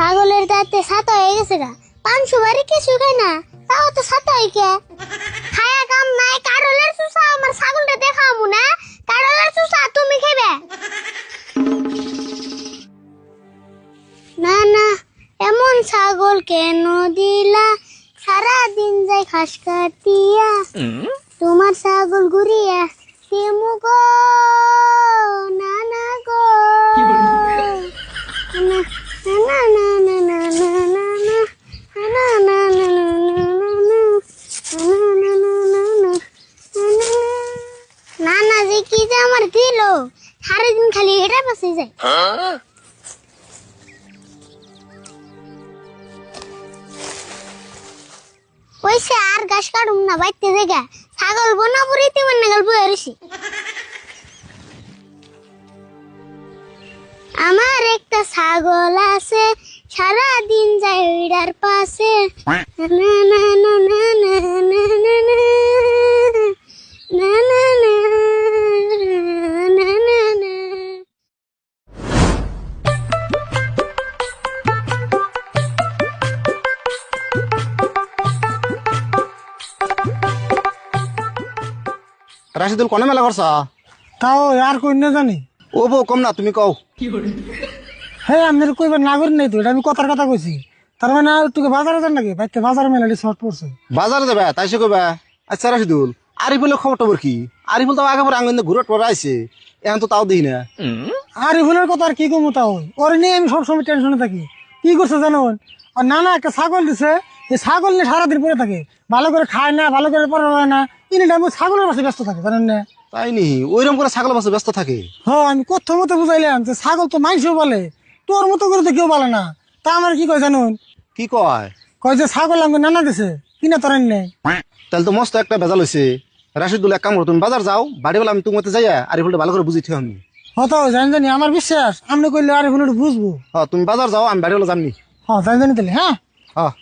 ছাগলের দাঁতে ছাতা হয়ে গেছে গা। 500 বাড়ি কিছু খায় না, তাও তো ছাতা হই কে? খায়া কাম নাই, কারলের চুষা আমার ছাগলটা দেখামু না। কারলের চুষা তুমি খাবে না? না, এমন ছাগল কেন দিলা? সারা দিন যাই ঘাস কাটিয়া, তোমার ছাগল ঘুরিয়া কেমু গো? না না গো, না না না না না না না না না না না না না যে কি যে আমার দিল, সারাদিন খালি এটা পাশে যায়। ওইসে আর ঘাস কাটুম না, বাইতে জায়গা ছাগল বনা পুরিতে মনে গেল বয়ে রইছি। আমার একটা ছাগল আছে, সারা দিন যায় ওইটার পাশে। না না না না না না না না না না না না না। রাশিদুল কোনে মেলা করছা? তাও আর কই না জানি। ও বউ কম না, তুমি কও। হ্যাঁ আমি কইবার না করি নাই তো, এটা আমি কথার কথা কইছি। তার মানে তোকে বাজারে যান নাকি? বাইতে বাজারে মেলাটি শর্ট পড়ছে। বাজারে যাবে তাই সে কইবা? আচ্ছা রাশিদুল, আরিফুলের খবর টবর কি? আরিফুল তো আগে পরে আঙ্গন ঘুরে টরে আইছে, এখন তো তাও দেখি না। আরিফুলের কথা আর কি কমু, তাও ওর নিয়ে আমি সবসময় টেনশনে থাকি। কি করছে জানো? আর নানা একটা ছাগল দিছে, এই ছাগল নিয়ে সারাদিন পরে থাকে, ভালো করে খায় না, ভালো করে পরে না, ইনি টাইম ছাগলের পাশে ব্যস্ত থাকে, জানেন না? তাই নি, ওইরকম করে ছাগল বাসে ব্যস্ত থাকে। হ্যাঁ আমি কত মতো বুঝাইলাম যে ছাগল তো মানুষও বলে, তোর মতো করে তো কেউ বলে না। তা আমার কি কয় জানুন? কি কয়? কয় যে ছাগল আমাকে নানা দিছে, কিনা তোরেন নেই। তাহলে তো মস্ত একটা ভেজাল হয়েছে। রাশিদুল এক কাম করো, তুমি বাজার যাও, বাড়ি বলে আমি তোমার যাইয়া আরিফুলটা ভালো করে বুঝিতে আমি। হতো জানি জানি, আমার বিশ্বাস আপনি কইলে আরে ভুল বুঝবো। হ্যাঁ তুমি বাজার যাও, আমি বাড়ি বলে জানি। হ্যাঁ জানি জানি তাহলে। হ্যাঁ হ্যাঁ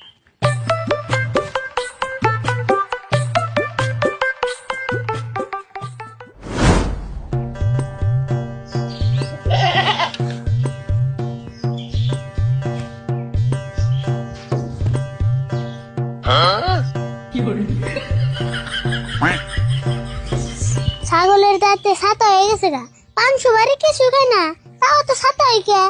ছাগলের দাঁতে ছাতা হয়ে গেছে গা। 500 বাড়ি কিছু খায় না, তাও তো ছাতা হই কে?